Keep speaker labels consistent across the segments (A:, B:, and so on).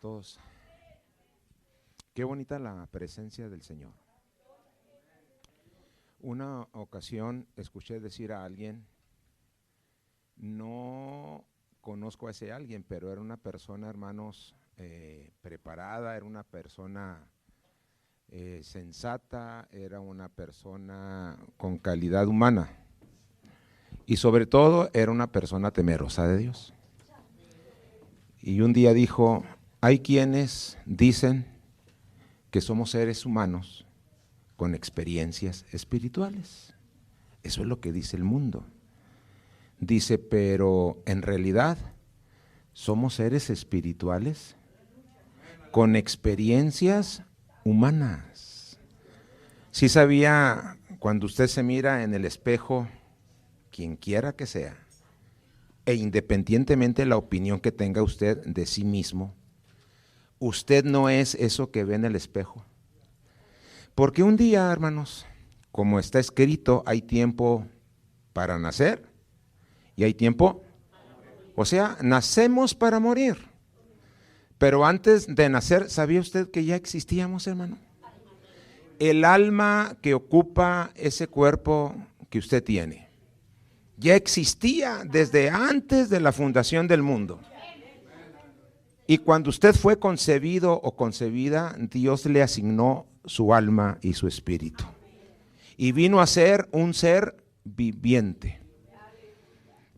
A: todos. Qué bonita la presencia del Señor. Una ocasión escuché decir a alguien, no conozco a ese alguien, pero era una persona, hermanos, preparada, era una persona sensata, era una persona con calidad humana y sobre todo era una persona temerosa de Dios. Y un día dijo, hay quienes dicen que somos seres humanos con experiencias espirituales. Eso es lo que dice el mundo. Dice, pero en realidad somos seres espirituales con experiencias humanas. Sí sabía, cuando usted se mira en el espejo, quien quiera que sea, e independientemente de la opinión que tenga usted de sí mismo, usted no es eso que ve en el espejo. Porque un día, hermanos, como está escrito, hay tiempo para nacer y hay tiempo, o sea, nacemos para morir. Pero antes de nacer, ¿sabía usted que ya existíamos, hermano? El alma que ocupa ese cuerpo que usted tiene ya existía desde antes de la fundación del mundo. Y cuando usted fue concebido o concebida, Dios le asignó su alma y su espíritu. Y vino a ser un ser viviente.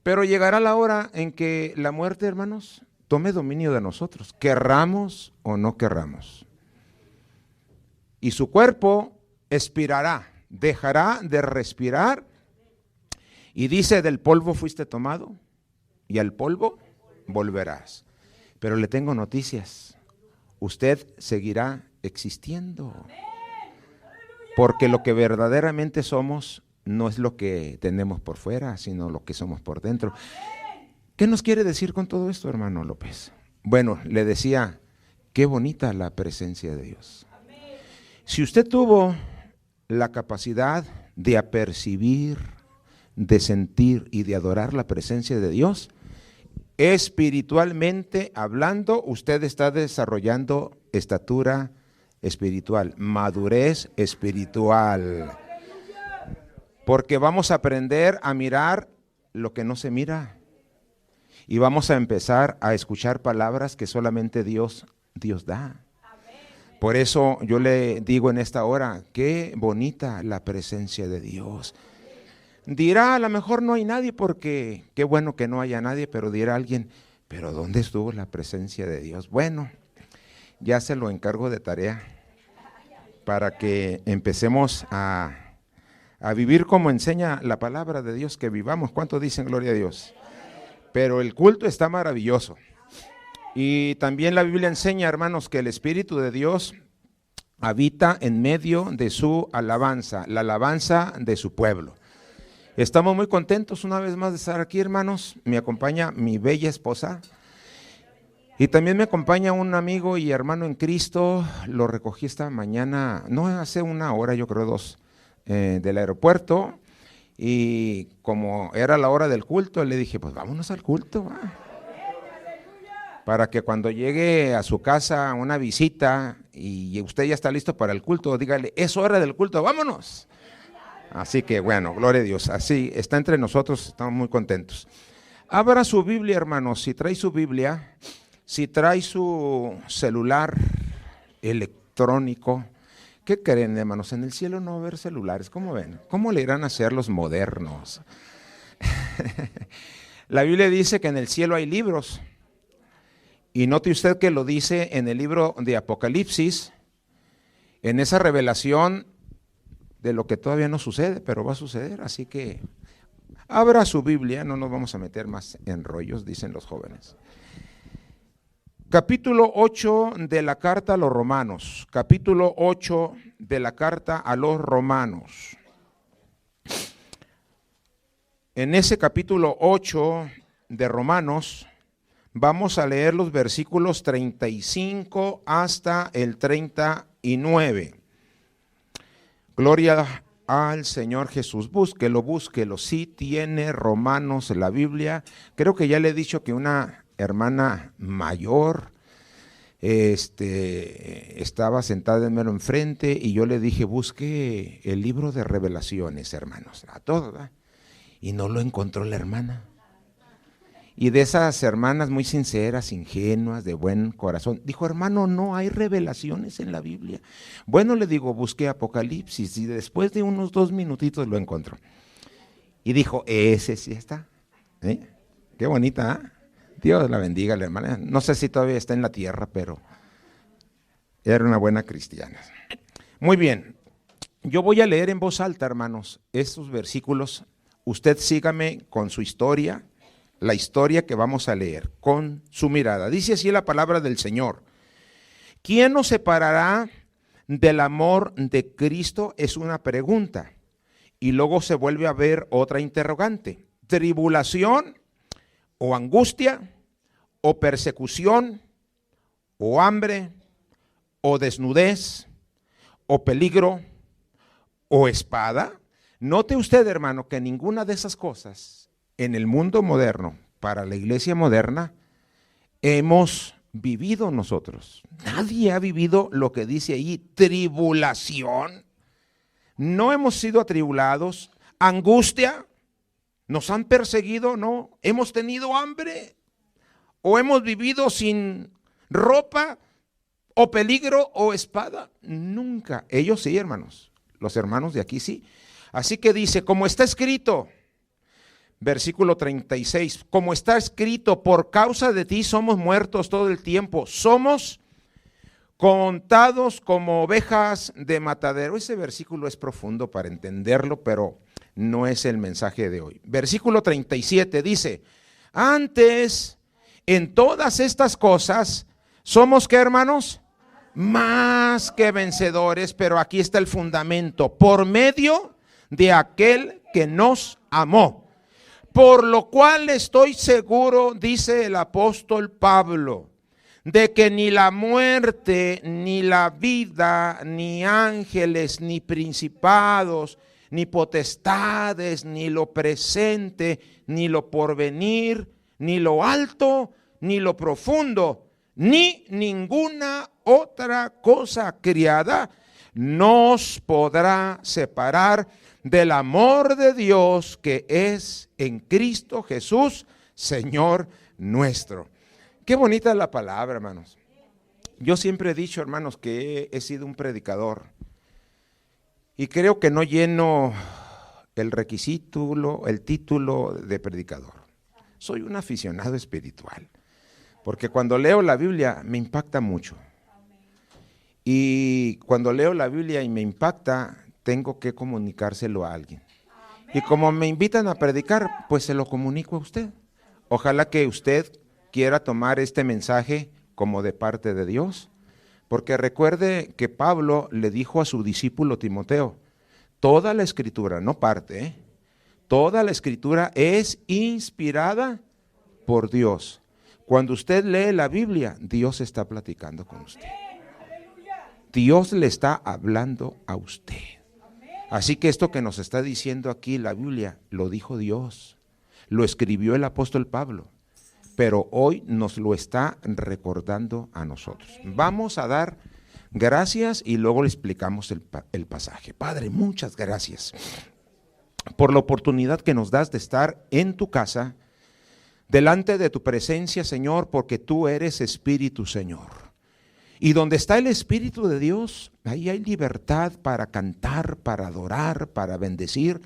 A: Pero llegará la hora en que la muerte, hermanos, tome dominio de nosotros, querramos o no querramos. Y su cuerpo expirará, dejará de respirar. Y dice, del polvo fuiste tomado y al polvo volverás. Pero le tengo noticias, usted seguirá existiendo. Porque lo que verdaderamente somos no es lo que tenemos por fuera, sino lo que somos por dentro. ¿Qué nos quiere decir con todo esto, hermano López? Bueno, le decía, qué bonita la presencia de Dios. Si usted tuvo la capacidad de apercibir, de sentir y de adorar la presencia de Dios, espiritualmente hablando, usted está desarrollando estatura espiritual, madurez espiritual. Porque vamos a aprender a mirar lo que no se mira. Y vamos a empezar a escuchar palabras que solamente Dios da. Por eso yo le digo en esta hora, qué bonita la presencia de Dios. Dirá, a lo mejor no hay nadie porque, qué bueno que no haya nadie, pero dirá alguien, pero ¿dónde estuvo la presencia de Dios? Bueno, ya se lo encargo de tarea para que empecemos a vivir como enseña la palabra de Dios, que vivamos. ¿Cuánto dicen gloria a Dios? Pero el culto está maravilloso. Y también la Biblia enseña, hermanos, que el Espíritu de Dios habita en medio de su alabanza, la alabanza de su pueblo. Estamos muy contentos una vez más de estar aquí, hermanos. Me acompaña mi bella esposa y también me acompaña un amigo y hermano en Cristo. Lo recogí esta mañana, no hace una hora, yo creo 2, del aeropuerto. Y como era la hora del culto, le dije, pues vámonos al culto, ¿va? Para que cuando llegue a su casa una visita y usted ya está listo para el culto, dígale, es hora del culto, vámonos. Así que bueno, gloria a Dios, así está entre nosotros, estamos muy contentos. Abra su Biblia, hermanos, si trae su Biblia, si trae su celular electrónico. ¿Qué creen, hermanos? En el cielo no va a haber celulares, ¿cómo ven? ¿Cómo le irán a hacer los modernos? La Biblia dice que en el cielo hay libros. Y note usted que lo dice en el libro de Apocalipsis, en esa revelación de lo que todavía no sucede, pero va a suceder. Así que abra su Biblia, no nos vamos a meter más en rollos, dicen los jóvenes. Capítulo 8 de la carta a los Romanos, capítulo 8 de la carta a los Romanos. En ese capítulo 8 de Romanos vamos a leer los versículos 35 hasta el 39. Gloria al Señor Jesús. Búsquelo. Sí tiene Romanos la Biblia. Creo que ya le he dicho que una hermana mayor estaba sentada en mero enfrente y yo le dije, busque el libro de Revelaciones, hermanos, a todos, ¿verdad? Y no lo encontró la hermana. Y de esas hermanas muy sinceras, ingenuas, de buen corazón, dijo, hermano, no hay revelaciones en la Biblia. Bueno, le digo, busqué Apocalipsis y después de unos 2 minutitos lo encontró. Y dijo, ese sí está. ¿Eh? Qué bonita, ¿eh? Dios la bendiga, la hermana. No sé si todavía está en la tierra, pero era una buena cristiana. Muy bien, yo voy a leer en voz alta, hermanos, estos versículos. Usted sígame con su historia, la historia que vamos a leer, con su mirada. Dice así la palabra del Señor. ¿Quién nos separará del amor de Cristo? Es una pregunta. Y luego se vuelve a ver otra interrogante. ¿Tribulación o angustia o persecución o hambre o desnudez o peligro o espada? Note usted, hermano, que ninguna de esas cosas en el mundo moderno, para la iglesia moderna, hemos vivido nosotros. Nadie ha vivido lo que dice ahí, tribulación. No hemos sido atribulados, angustia, nos han perseguido, no, hemos tenido hambre, o hemos vivido sin ropa, o peligro, o espada, nunca. Ellos sí, hermanos, los hermanos de aquí sí. Así que dice, como está escrito, versículo 36, como está escrito, por causa de ti somos muertos todo el tiempo, somos contados como ovejas de matadero. Ese versículo es profundo para entenderlo, pero no es el mensaje de hoy. Versículo 37 dice, antes en todas estas cosas somos, ¿qué, hermanos? Más que vencedores, pero aquí está el fundamento, por medio de aquel que nos amó. Por lo cual estoy seguro, dice el apóstol Pablo, de que ni la muerte, ni la vida, ni ángeles, ni principados, ni potestades, ni lo presente, ni lo porvenir, ni lo alto, ni lo profundo, ni ninguna otra cosa criada nos podrá separar del amor de Dios que es en Cristo Jesús, Señor nuestro. Qué bonita es la palabra, hermanos. Yo siempre he dicho, hermanos, que he sido un predicador y creo que no lleno el requisito, el título de predicador. Soy un aficionado espiritual, porque cuando leo la Biblia me impacta mucho. Y cuando leo la Biblia y me impacta, tengo que comunicárselo a alguien. Y como me invitan a predicar, pues se lo comunico a usted. Ojalá que usted quiera tomar este mensaje como de parte de Dios, porque recuerde que Pablo le dijo a su discípulo Timoteo, toda la escritura, no parte, toda la escritura es inspirada por Dios. Cuando usted lee la Biblia, Dios está platicando con usted. Dios le está hablando a usted. Así que esto que nos está diciendo aquí la Biblia, lo dijo Dios, lo escribió el apóstol Pablo, pero hoy nos lo está recordando a nosotros. Vamos a dar gracias y luego le explicamos el pasaje. Padre, muchas gracias por la oportunidad que nos das de estar en tu casa, delante de tu presencia, Señor, porque tú eres Espíritu, Señor. Y donde está el Espíritu de Dios, ahí hay libertad para cantar, para adorar, para bendecir.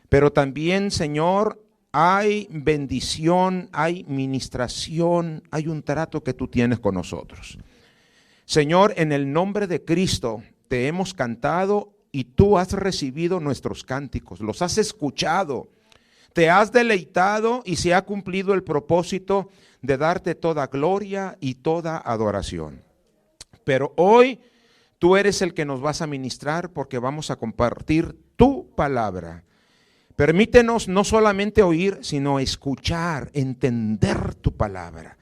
A: Pero también, Señor, hay bendición, hay ministración, hay un trato que tú tienes con nosotros. Señor, en el nombre de Cristo te hemos cantado y tú has recibido nuestros cánticos, los has escuchado, te has deleitado y se ha cumplido el propósito de darte toda gloria y toda adoración. Pero hoy tú eres el que nos vas a ministrar porque vamos a compartir tu palabra. Permítenos no solamente oír, sino escuchar, entender tu palabra,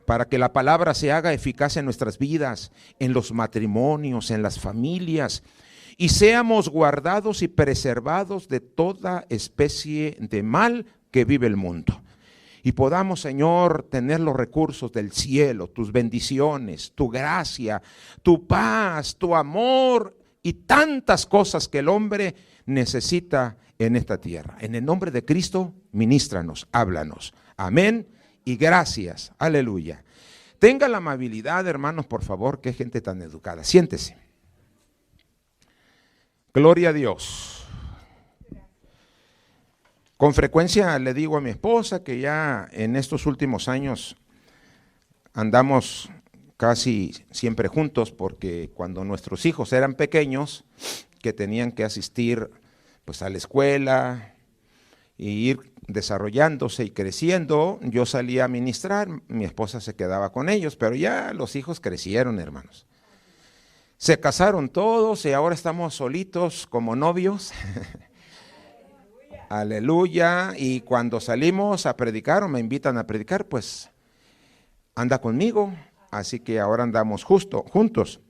A: para que la palabra se haga eficaz en nuestras vidas, en los matrimonios, en las familias, y seamos guardados y preservados de toda especie de mal que vive el mundo. y podamos, Señor, tener los recursos del cielo, tus bendiciones, tu gracia, tu paz, tu amor y tantas cosas que el hombre necesita en esta tierra. En el nombre de Cristo, ministranos, háblanos. Amén y gracias. Aleluya. Tenga la amabilidad, hermanos, por favor, qué gente tan educada. Siéntese. Gloria a Dios. Con frecuencia le digo a mi esposa que ya en estos últimos años andamos casi siempre juntos, porque cuando nuestros hijos eran pequeños, que tenían que asistir pues a la escuela y ir desarrollándose y creciendo, yo salía a ministrar, mi esposa se quedaba con ellos, pero ya los hijos crecieron, hermanos. Se casaron todos y ahora estamos solitos como novios. Aleluya. Y cuando salimos a predicar o me invitan a predicar, pues anda conmigo. Así que ahora andamos juntos.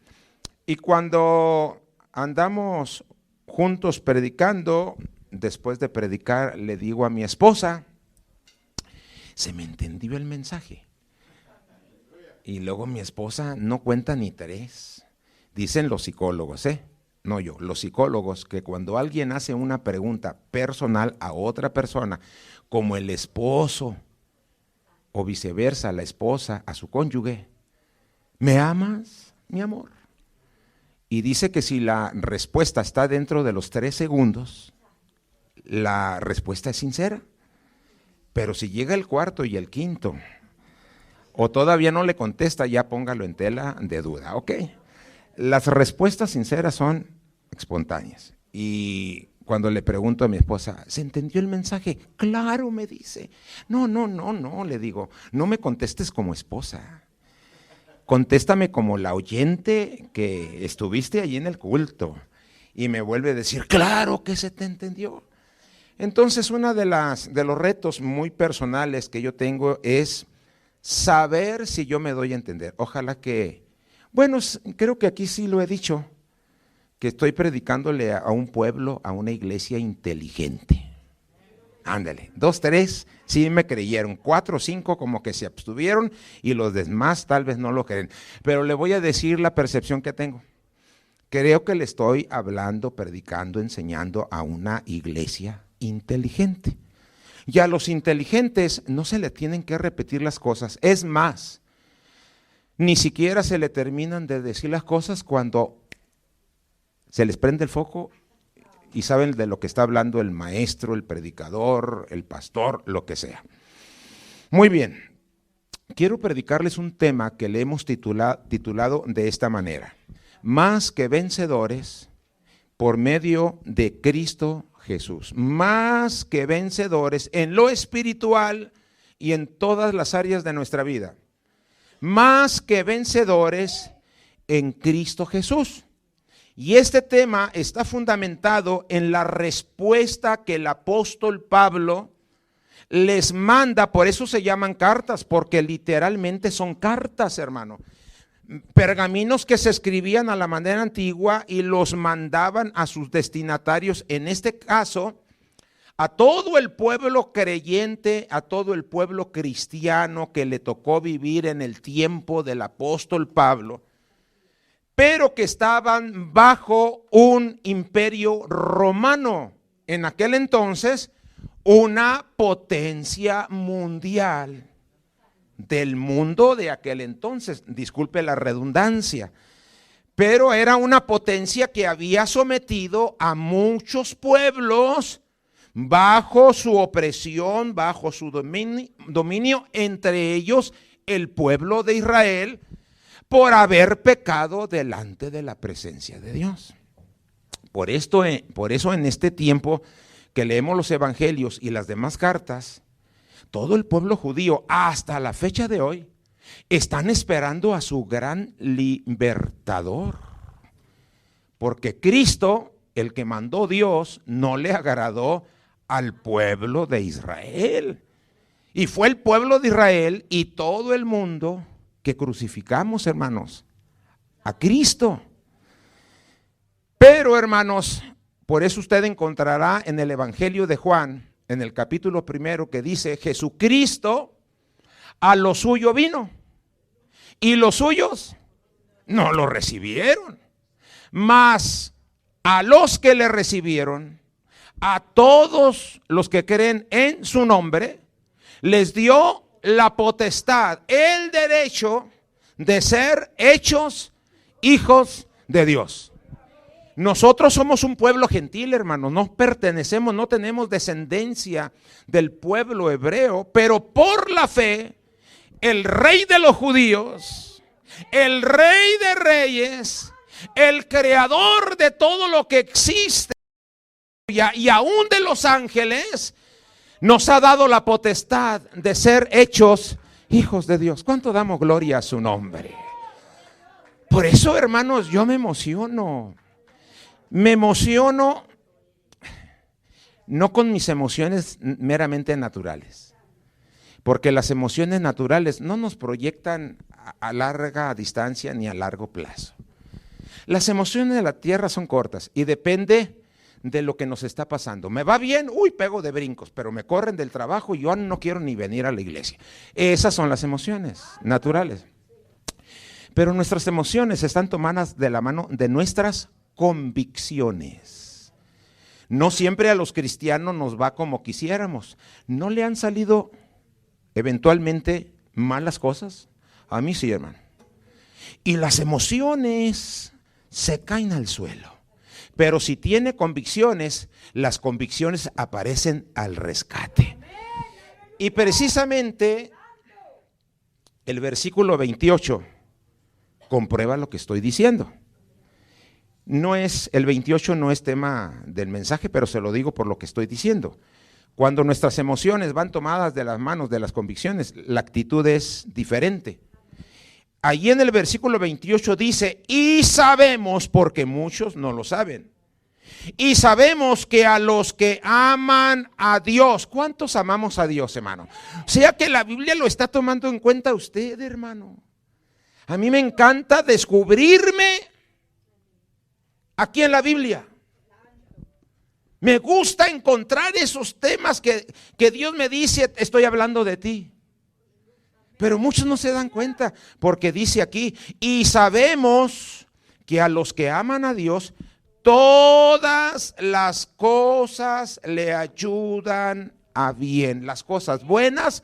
A: Y cuando andamos juntos predicando, después de predicar le digo a mi esposa, se me entendió el mensaje. Y luego mi esposa no cuenta ni tres. Dicen los psicólogos, no yo, los psicólogos, que cuando alguien hace una pregunta personal a otra persona, como el esposo o viceversa, la esposa a su cónyuge, ¿me amas, mi amor? Y dice que si la respuesta está dentro de los 3 segundos, la respuesta es sincera. Pero si llega el cuarto y el quinto, o todavía no le contesta, ya póngalo en tela de duda, ¿ok? Las respuestas sinceras son espontáneas. Y cuando le pregunto a mi esposa, ¿se entendió el mensaje? Claro, me dice. No, le digo, no me contestes como esposa. Contéstame como la oyente que estuviste allí en el culto. Y me vuelve a decir, claro que se te entendió. Entonces, uno de los retos muy personales que yo tengo es saber si yo me doy a entender. Ojalá que, bueno, creo que aquí sí lo he dicho, que estoy predicándole a un pueblo, a una iglesia inteligente. Ándale, 2, 3, sí me creyeron, 4, 5 como que se abstuvieron y los demás tal vez no lo creen. Pero le voy a decir la percepción que tengo. Creo que le estoy hablando, predicando, enseñando a una iglesia inteligente. Y a los inteligentes no se le tienen que repetir las cosas. Es más, ni siquiera se le terminan de decir las cosas cuando se les prende el foco y saben de lo que está hablando el maestro, el predicador, el pastor, lo que sea. Muy bien, quiero predicarles un tema que le hemos titulado de esta manera: más que vencedores por medio de Cristo Jesús. Más que vencedores en lo espiritual y en todas las áreas de nuestra vida. Más que vencedores en Cristo Jesús. Y este tema está fundamentado en la respuesta que el apóstol Pablo les manda. Por eso se llaman cartas, porque literalmente son cartas, hermano. Pergaminos que se escribían a la manera antigua y los mandaban a sus destinatarios, en este caso, a todo el pueblo creyente, a todo el pueblo cristiano que le tocó vivir en el tiempo del apóstol Pablo, pero que estaban bajo un imperio romano. En aquel entonces, una potencia mundial del mundo de aquel entonces, disculpe la redundancia, pero era una potencia que había sometido a muchos pueblos bajo su opresión, bajo su dominio, entre ellos el pueblo de Israel, por haber pecado delante de la presencia de Dios. Por eso en este tiempo que leemos los evangelios y las demás cartas, todo el pueblo judío hasta la fecha de hoy están esperando a su gran libertador. Porque Cristo, el que mandó Dios, no le agradó al pueblo de Israel. Y fue el pueblo de Israel y todo el mundo que crucificamos, hermanos, a Cristo. Pero, hermanos, por eso usted encontrará en el Evangelio de Juan en el capítulo 1 que dice: Jesucristo a lo suyo vino y los suyos no lo recibieron, mas a los que le recibieron, a todos los que creen en su nombre, les dio la potestad, el derecho de ser hechos hijos de Dios. Nosotros somos un pueblo gentil, hermanos, no pertenecemos, no tenemos descendencia del pueblo hebreo, pero por la fe, el Rey de los judíos, el Rey de reyes, el creador de todo lo que existe y aún de los ángeles, nos ha dado la potestad de ser hechos hijos de Dios. ¿Cuánto damos gloria a su nombre? Por eso, hermanos, yo me emociono no con mis emociones meramente naturales, porque las emociones naturales no nos proyectan a larga distancia ni a largo plazo. Las emociones de la tierra son cortas y depende de lo que nos está pasando. Me va bien, pego de brincos, pero me corren del trabajo y yo no quiero ni venir a la iglesia. Esas son las emociones naturales. Pero nuestras emociones están tomadas de la mano de nuestras convicciones. No siempre a los cristianos nos va como quisiéramos. ¿No le han salido eventualmente malas cosas? A mí sí, hermano. Y las emociones se caen al suelo. Pero si tiene convicciones, las convicciones aparecen al rescate. Y precisamente el versículo 28 comprueba lo que estoy diciendo. El 28 no es tema del mensaje, pero se lo digo por lo que estoy diciendo. Cuando nuestras emociones van tomadas de las manos de las convicciones, la actitud es diferente. Allí en el versículo 28 dice: y sabemos, porque muchos no lo saben, y sabemos que a los que aman a Dios, ¿cuántos amamos a Dios, hermano? O sea que la Biblia lo está tomando en cuenta usted, hermano. A mí me encanta descubrirme aquí en la Biblia. Me gusta encontrar esos temas que Dios me dice: estoy hablando de ti. Pero muchos no se dan cuenta, porque dice aquí: y sabemos que a los que aman a Dios, todas las cosas le ayudan a bien. Las cosas buenas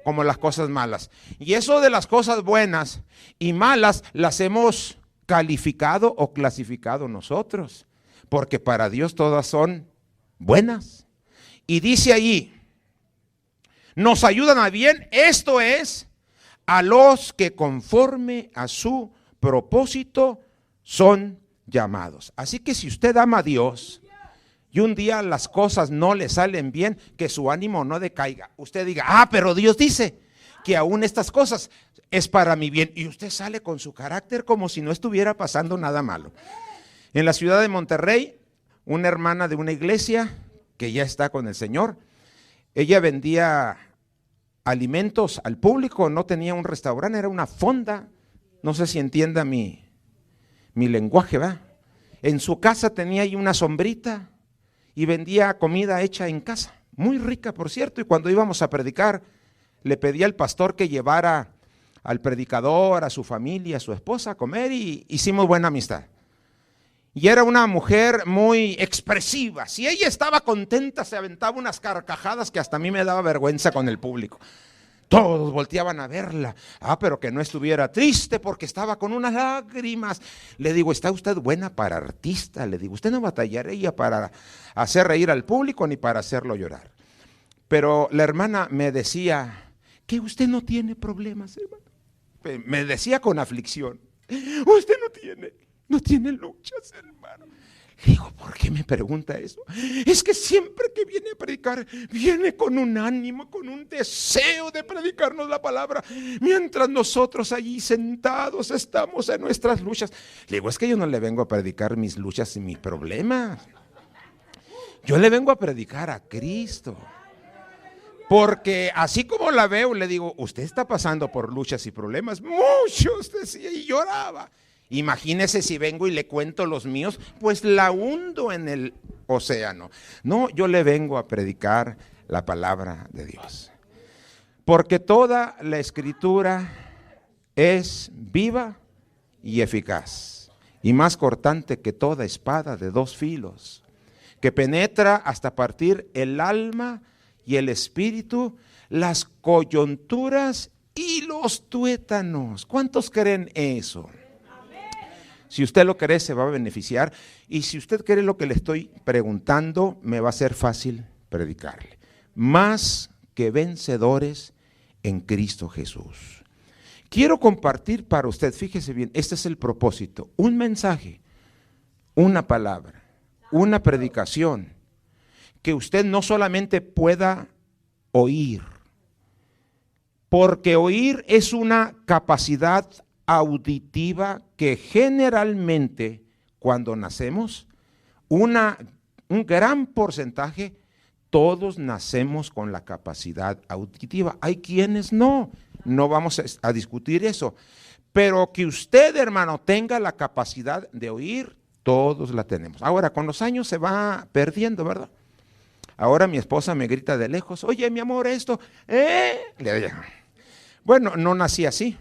A: como las cosas malas. Y eso de las cosas buenas y malas las hemos calificado o clasificado nosotros, porque para Dios todas son buenas. Y dice allí: nos ayudan a bien, esto es, a los que conforme a su propósito son llamados. Así que si usted ama a Dios y un día las cosas no le salen bien, que su ánimo no decaiga. Usted diga: pero Dios dice que aún estas cosas es para mi bien. Y usted sale con su carácter como si no estuviera pasando nada malo. En la ciudad de Monterrey, una hermana de una iglesia que ya está con el Señor, ella vendía alimentos al público, no tenía un restaurante, era una fonda. No sé si entienda mi lenguaje, ¿va? En su casa tenía ahí una sombrita y vendía comida hecha en casa, muy rica, por cierto. Y cuando íbamos a predicar, le pedí al pastor que llevara al predicador, a su familia, a su esposa a comer, y hicimos buena amistad. Y era una mujer muy expresiva. Si ella estaba contenta, se aventaba unas carcajadas que hasta a mí me daba vergüenza con el público. Todos volteaban a verla. Pero que no estuviera triste porque estaba con unas lágrimas. Le digo: está usted buena para artista. Le digo: usted no batallaría para hacer reír al público ni para hacerlo llorar. Pero la hermana me decía que usted no tiene problemas, hermano. Me decía con aflicción: usted no tiene luchas, hermano. Le digo: ¿por qué me pregunta eso? Es que siempre que viene a predicar, viene con un ánimo, con un deseo de predicarnos la palabra, mientras nosotros allí sentados estamos en nuestras luchas. Le digo: es que yo no le vengo a predicar mis luchas y mis problemas. Yo le vengo a predicar a Cristo. Porque así como la veo, le digo: usted está pasando por luchas y problemas. Muchos, decía, y lloraba. Imagínese si vengo y le cuento los míos, pues la hundo en el océano. No, yo le vengo a predicar la palabra de Dios. Porque toda la escritura es viva y eficaz, y más cortante que toda espada de dos filos, que penetra hasta partir el alma y el espíritu, las coyunturas y los tuétanos. ¿Cuántos creen eso? Si usted lo cree, se va a beneficiar. Y si usted cree lo que le estoy preguntando, me va a ser fácil predicarle. Más que vencedores en Cristo Jesús. Quiero compartir para usted, fíjese bien, este es el propósito, un mensaje, una palabra, una predicación, que usted no solamente pueda oír, porque oír es una capacidad auditiva que generalmente cuando nacemos, un gran porcentaje, todos nacemos con la capacidad auditiva. Hay quienes no vamos a discutir eso, pero que usted, hermano, tenga la capacidad de oír, todos la tenemos. Ahora, con los años se va perdiendo, ¿verdad? Ahora mi esposa me grita de lejos, oye, mi amor, esto, le digo, bueno, no nací así,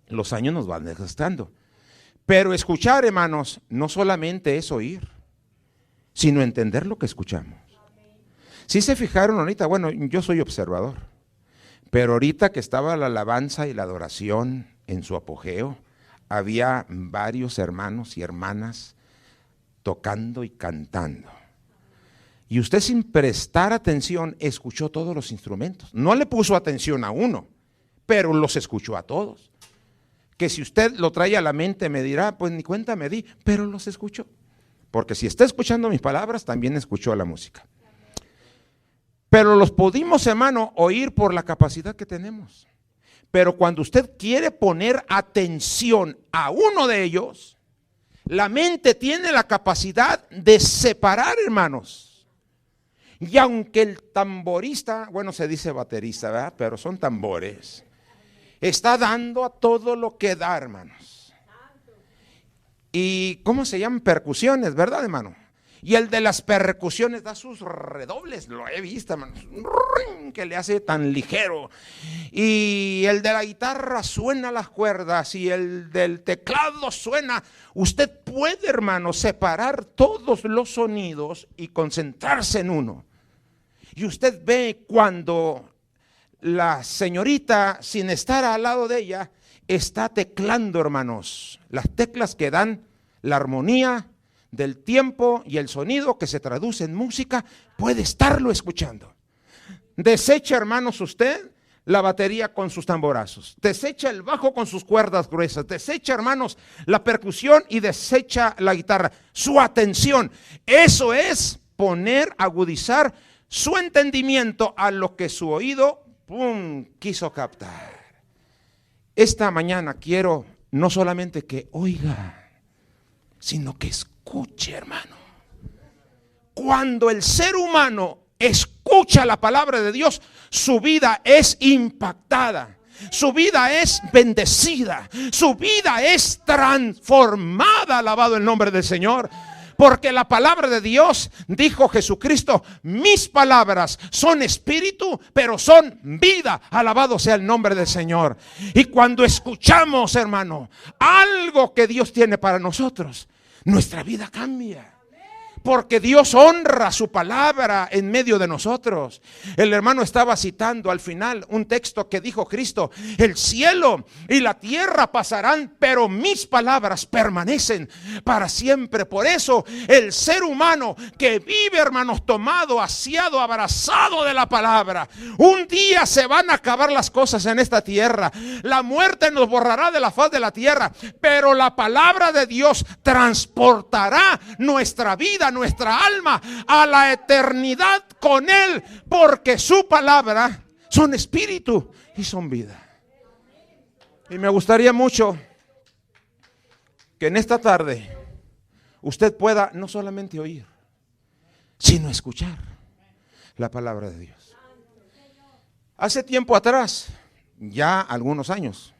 A: los años nos van desgastando, pero escuchar, hermanos, no solamente es oír, sino entender lo que escuchamos. Si se fijaron ahorita, bueno, yo soy observador, pero ahorita que estaba la alabanza y la adoración en su apogeo, había varios hermanos y hermanas tocando y cantando. Y usted sin prestar atención escuchó todos los instrumentos. No le puso atención a uno, pero los escuchó a todos. Que si usted lo trae a la mente me dirá, pues ni cuenta me di, pero los escuchó. Porque si está escuchando mis palabras, también escuchó la música. Pero los pudimos, hermano, oír por la capacidad que tenemos. Pero cuando usted quiere poner atención a uno de ellos, la mente tiene la capacidad de separar, hermanos. Y aunque el tamborista, bueno, se dice baterista, ¿verdad? Pero son tambores, está dando a todo lo que da, hermanos. Y ¿cómo se llaman? Percusiones, ¿verdad, hermano? Y el de las percusiones da sus redobles, lo he visto, hermano, que le hace tan ligero. Y el de la guitarra suena las cuerdas y el del teclado suena. Usted puede, hermano, separar todos los sonidos y concentrarse en uno. Y usted ve cuando la señorita, sin estar al lado de ella, está teclando, hermanos, las teclas que dan la armonía del tiempo y el sonido que se traduce en música, puede estarlo escuchando. Desecha, hermanos, usted la batería con sus tamborazos, desecha el bajo con sus cuerdas gruesas, desecha, hermanos, la percusión y desecha la guitarra. Su atención, eso es poner, agudizar su entendimiento a lo que su oído quiso captar. Esta mañana quiero no solamente que oiga, sino que escuche, hermano. Cuando el ser humano escucha la palabra de Dios, su vida es impactada, su vida es bendecida, su vida es transformada, alabado el nombre del Señor. Porque la palabra de Dios, dijo Jesucristo, mis palabras son espíritu, pero son vida. Alabado sea el nombre del Señor. Y cuando escuchamos, hermano, algo que Dios tiene para nosotros, nuestra vida cambia. Porque Dios honra su palabra en medio de nosotros. El hermano estaba citando al final un texto que dijo Cristo: el cielo y la tierra pasarán, pero mis palabras permanecen para siempre. Por eso el ser humano que vive, hermanos, tomado, asiado, abrazado de la palabra, un día se van a acabar las cosas en esta tierra. La muerte nos borrará de la faz de la tierra, pero la palabra de Dios transportará nuestra vida, nuestra alma a la eternidad con Él, porque su palabra son espíritu y son vida. Y me gustaría mucho que en esta tarde usted pueda no solamente oír, sino escuchar la palabra de Dios. Hace tiempo atrás, ya algunos años,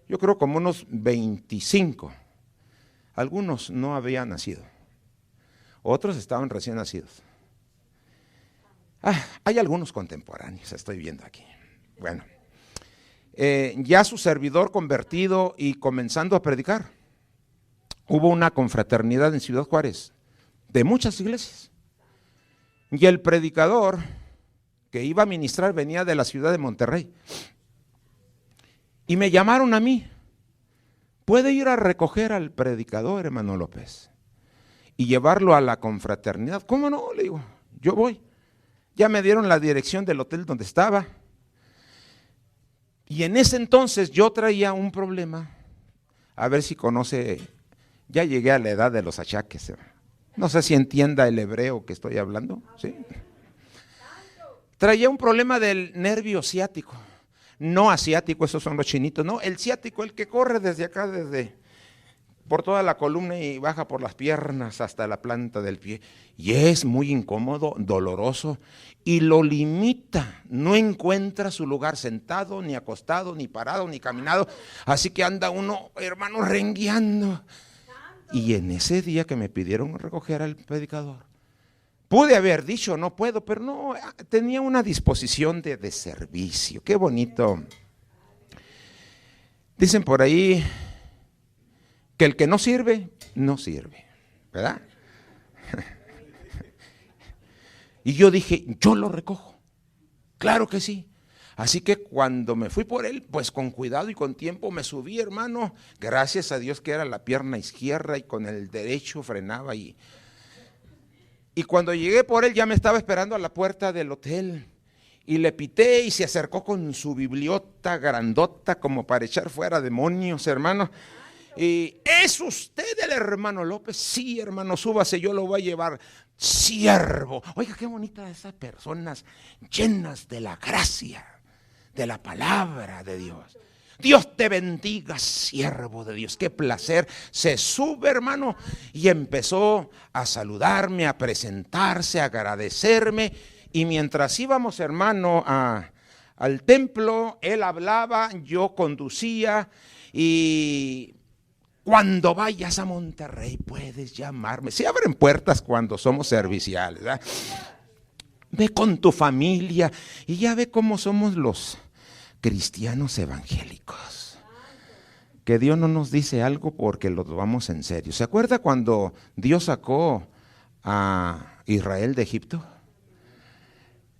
A: yo creo como unos 25, algunos no habían nacido. otros estaban recién nacidos. Hay algunos contemporáneos, estoy viendo aquí. Bueno, ya su servidor convertido y comenzando a predicar. Hubo una confraternidad en Ciudad Juárez, de muchas iglesias. Y el predicador que iba a ministrar venía de la ciudad de Monterrey. Y me llamaron a mí. ¿Puede ir a recoger al predicador, hermano López, y llevarlo a la confraternidad? ¿Cómo no? Le digo, yo voy. Ya me dieron la dirección del hotel donde estaba. Y en ese entonces yo traía un problema. A ver si conoce, ya llegué a la edad de los achaques. No sé si entienda el hebreo que estoy hablando. ¿Sí? Traía un problema del nervio ciático. No asiático, esos son los chinitos, no, el ciático, el que corre desde acá, por toda la columna y baja por las piernas hasta la planta del pie. Y es muy incómodo, doloroso, y lo limita. No encuentra su lugar sentado, ni acostado, ni parado, ni caminado. Así que anda uno, hermano, rengueando. Y en ese día que me pidieron recoger al predicador, pude haber dicho, no puedo, pero no, tenía una disposición de servicio. Qué bonito. Dicen por ahí que el que no sirve, no sirve, ¿verdad? Y yo dije, yo lo recojo. Claro que sí. Así que cuando me fui por él, pues con cuidado y con tiempo me subí, hermano. Gracias a Dios que era la pierna izquierda y con el derecho frenaba y cuando llegué por él ya me estaba esperando a la puerta del hotel y le pité y se acercó con su bibliota grandota como para echar fuera demonios, hermano. Y ¿es usted el hermano López? Sí, hermano, súbase, yo lo voy a llevar. Siervo. Oiga, qué bonitas esas personas llenas de la gracia, de la palabra de Dios. Dios te bendiga, siervo de Dios, qué placer. Se sube, hermano, y empezó a saludarme, a presentarse, a agradecerme. Y mientras íbamos, hermano, al templo, él hablaba, yo conducía. Y cuando vayas a Monterrey puedes llamarme. Se abren puertas cuando somos serviciales, ¿verdad? Ve con tu familia y ya ve cómo somos los cristianos evangélicos, que Dios no nos dice algo porque lo tomamos en serio. ¿Se acuerda cuando Dios sacó a Israel de Egipto?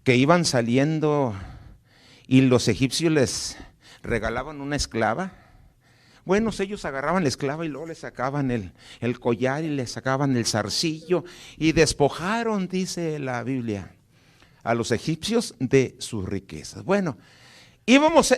A: Que iban saliendo y los egipcios les regalaban una esclava. Bueno, ellos agarraban la esclava y luego le sacaban el collar y le sacaban el zarcillo y despojaron, dice la Biblia, a los egipcios de sus riquezas. Bueno, íbamos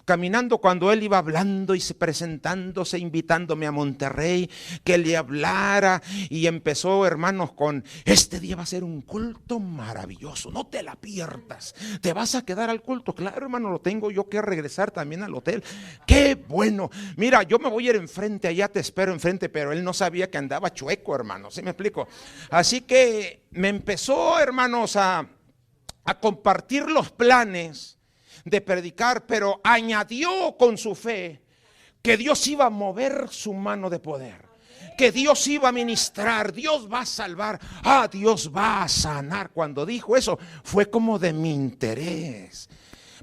A: caminando cuando él iba hablando y presentándose, invitándome a Monterrey, que le hablara, y empezó, hermanos, con este día va a ser un culto maravilloso, no te la pierdas, te vas a quedar al culto. Claro, hermano, lo tengo yo que regresar también al hotel. Qué bueno, mira, yo me voy a ir enfrente, allá te espero enfrente, pero él no sabía que andaba chueco, hermano, ¿sí me explico? Así que me empezó, hermanos, a compartir los planes de predicar, pero añadió con su fe que Dios iba a mover su mano de poder, que Dios iba a ministrar, Dios va a salvar, Dios va a sanar. Cuando dijo eso fue como de mi interés,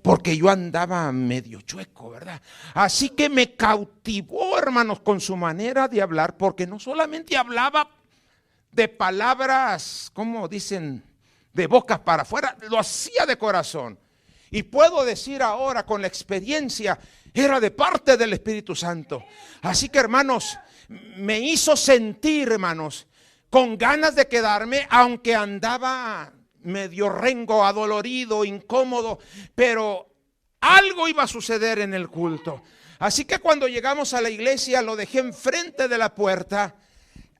A: porque yo andaba medio chueco, ¿verdad? Así que me cautivó, hermanos, con su manera de hablar, porque no solamente hablaba de palabras, como dicen, de bocas para afuera, lo hacía de corazón. Y puedo decir ahora con la experiencia, era de parte del Espíritu Santo. Así que, hermanos, me hizo sentir, hermanos, con ganas de quedarme, aunque andaba medio rengo, adolorido, incómodo, pero algo iba a suceder en el culto. Así que cuando llegamos a la iglesia, lo dejé enfrente de la puerta.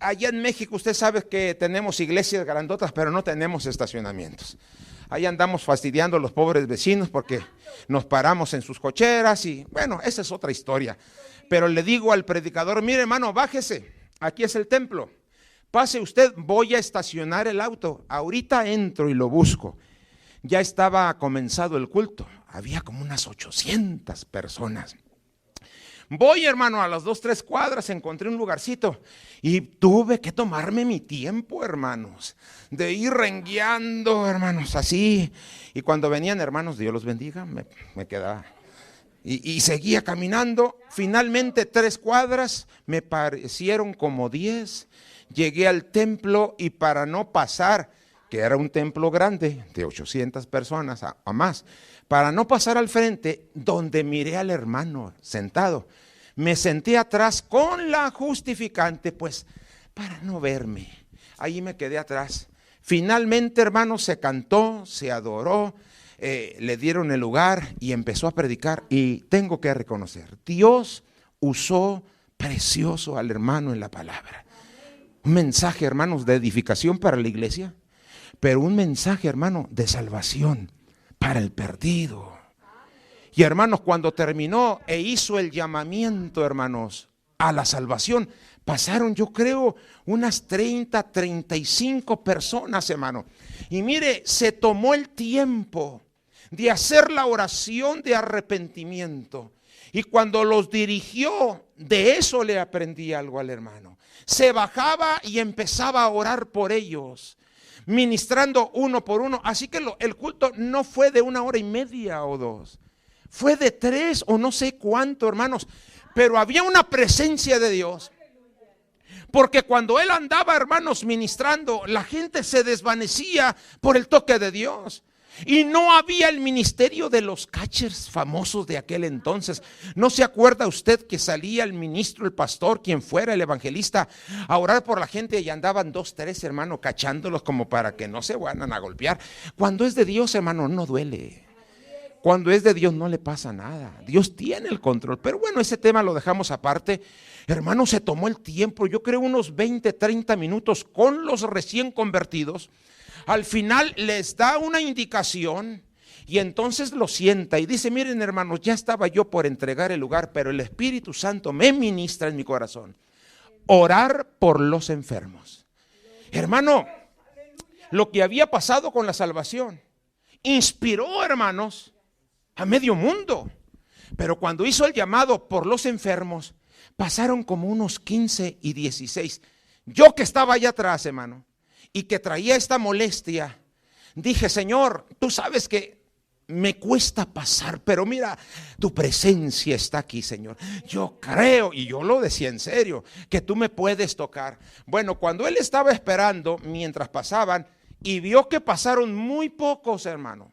A: Allá en México usted sabe que tenemos iglesias grandotas, pero no tenemos estacionamientos. Ahí andamos fastidiando a los pobres vecinos porque nos paramos en sus cocheras y bueno, esa es otra historia. Pero le digo al predicador, mire, hermano, bájese, aquí es el templo. Pase usted, voy a estacionar el auto. Ahorita entro y lo busco. Ya estaba comenzado el culto. Había como unas 800 personas. Voy, hermano, a las 2-3 cuadras, encontré un lugarcito y tuve que tomarme mi tiempo, hermanos, de ir rengueando, hermanos, así. Y cuando venían, hermanos, Dios los bendiga, me quedaba. Y seguía caminando. Finalmente 3 cuadras, me parecieron como 10. Llegué al templo y para no pasar, que era un templo grande, de 800 personas a más, para no pasar al frente, donde miré al hermano sentado, me senté atrás con la justificante, pues, para no verme. Ahí me quedé atrás. Finalmente, hermanos, se cantó, se adoró, le dieron el lugar y empezó a predicar. Y tengo que reconocer, Dios usó precioso al hermano en la palabra. Un mensaje, hermanos, de edificación para la iglesia, pero un mensaje, hermano, de salvación para el perdido. Y hermanos, cuando terminó e hizo el llamamiento, hermanos, a la salvación, pasaron, yo creo, unas 35 personas, hermano. Y mire, se tomó el tiempo de hacer la oración de arrepentimiento. Y cuando los dirigió, de eso le aprendí algo al hermano. Se bajaba y empezaba a orar por ellos, ministrando uno por uno. Así que el culto no fue de 1 hora y media o 2. Fue de 3 o no sé cuánto, hermanos. Pero había una presencia de Dios. Porque cuando él andaba, hermanos, ministrando, la gente se desvanecía por el toque de Dios. Y no había el ministerio de los catchers famosos de aquel entonces. ¿No se acuerda usted que salía el ministro, el pastor, quien fuera, el evangelista, a orar por la gente y andaban 2-3, hermano, cachándolos como para que no se vayan a golpear? Cuando es de Dios, hermano, no duele. Cuando es de Dios no le pasa nada. Dios tiene el control. Pero bueno, ese tema lo dejamos aparte. Hermano, se tomó el tiempo, yo creo unos 20-30 minutos con los recién convertidos. Al final les da una indicación y entonces lo sienta y dice: miren, hermanos, ya estaba yo por entregar el lugar, pero el Espíritu Santo me ministra en mi corazón orar por los enfermos. Hermano, lo que había pasado con la salvación inspiró, hermanos, a medio mundo. Pero cuando hizo el llamado por los enfermos, pasaron como unos 15 y 16. Yo que estaba allá atrás, hermano, y que traía esta molestia, dije: Señor, tú sabes que me cuesta pasar, pero mira, tu presencia está aquí, Señor. Yo creo, y yo lo decía en serio, que tú me puedes tocar. Bueno, cuando él estaba esperando, mientras pasaban, y vio que pasaron muy pocos, hermano,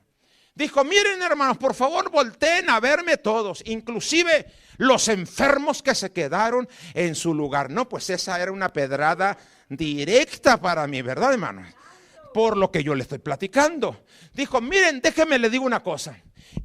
A: dijo: miren, hermanos, por favor, volteen a verme todos, inclusive los enfermos que se quedaron en su lugar. No, pues esa era una pedrada directa para mí, ¿verdad, hermano? Por lo que yo le estoy platicando. Dijo: miren, déjenme le digo una cosa.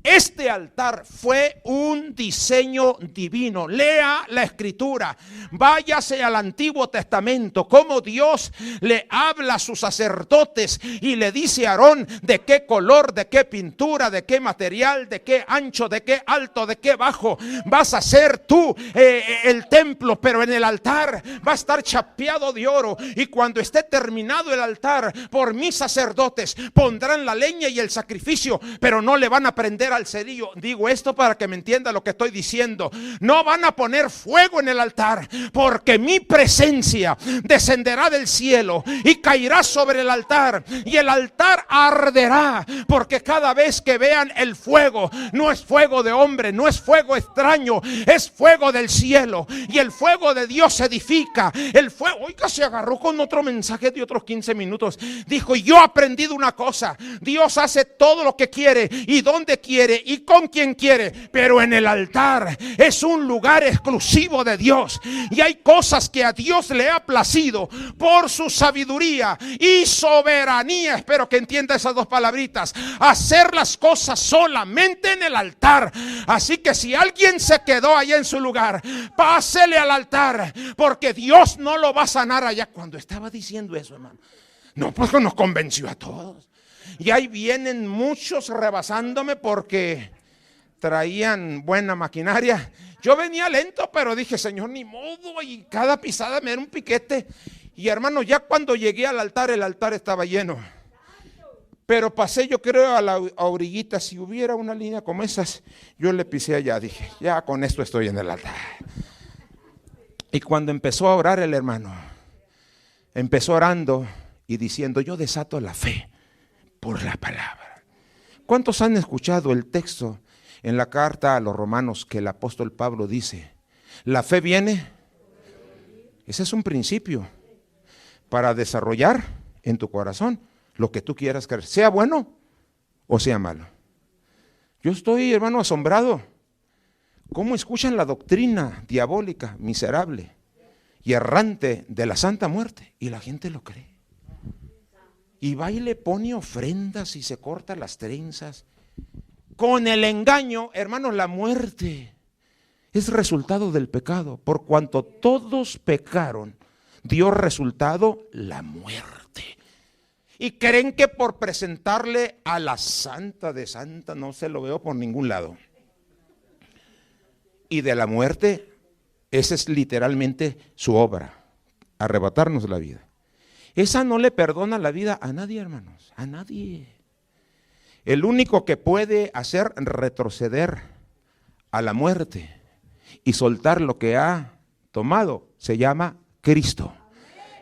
A: Este altar fue un diseño divino. Lea la escritura, váyase al Antiguo Testamento, cómo Dios le habla a sus sacerdotes y le dice a Aarón de qué color, de qué pintura, de qué material, de qué ancho, de qué alto, de qué bajo vas a hacer tú el templo, pero en el altar va a estar chapeado de oro. Y cuando esté terminado el altar, por mis sacerdotes pondrán la leña y el sacrificio, pero no le van a prender al cerillo. Digo esto para que me entienda lo que estoy diciendo. No van a poner fuego en el altar, porque mi presencia descenderá del cielo y caerá sobre el altar, y el altar arderá, porque cada vez que vean el fuego, no es fuego de hombre, no es fuego extraño, es fuego del cielo, y el fuego de Dios edifica. El fuego, oiga, se agarró con otro mensaje de otros 15 minutos. Dijo: yo he aprendido una cosa: Dios hace todo lo que quiere y donde quiere y con quien quiere, pero en el altar es un lugar exclusivo de Dios, y hay cosas que a Dios le ha placido por su sabiduría y soberanía. Espero que entienda esas dos palabritas: hacer las cosas solamente en el altar. Así que si alguien se quedó allá en su lugar, pásele al altar, porque Dios no lo va a sanar allá. Cuando estaba diciendo eso, hermano, no, pues nos convenció a todos. Y ahí vienen muchos rebasándome porque traían buena maquinaria. Yo venía lento, pero dije: Señor, ni modo. Y cada pisada me era un piquete. Y hermano, ya cuando llegué al altar, el altar estaba lleno. Pero pasé, yo creo, a la orillita. Si hubiera una línea como esas, yo le pisé allá. Dije, ya con esto estoy en el altar. Y cuando empezó a orar el hermano, empezó orando y diciendo, yo desato la fe por la palabra. ¿Cuántos han escuchado el texto en la carta a los romanos que el apóstol Pablo dice, la fe viene? Ese es un principio para desarrollar en tu corazón lo que tú quieras creer, sea bueno o sea malo. Yo estoy, hermano, asombrado. ¿Cómo escuchan la doctrina diabólica, miserable y errante de la santa muerte? Y la gente lo cree. Y va y le pone ofrendas y se corta las trenzas. Con el engaño, hermanos, la muerte es resultado del pecado. Por cuanto todos pecaron, dio resultado la muerte. Y creen que por presentarle a la santa de santa, no se lo veo por ningún lado. Y de la muerte, esa es literalmente su obra, arrebatarnos la vida. Esa no le perdona la vida a nadie, hermanos, a nadie. El único que puede hacer retroceder a la muerte y soltar lo que ha tomado se llama Cristo.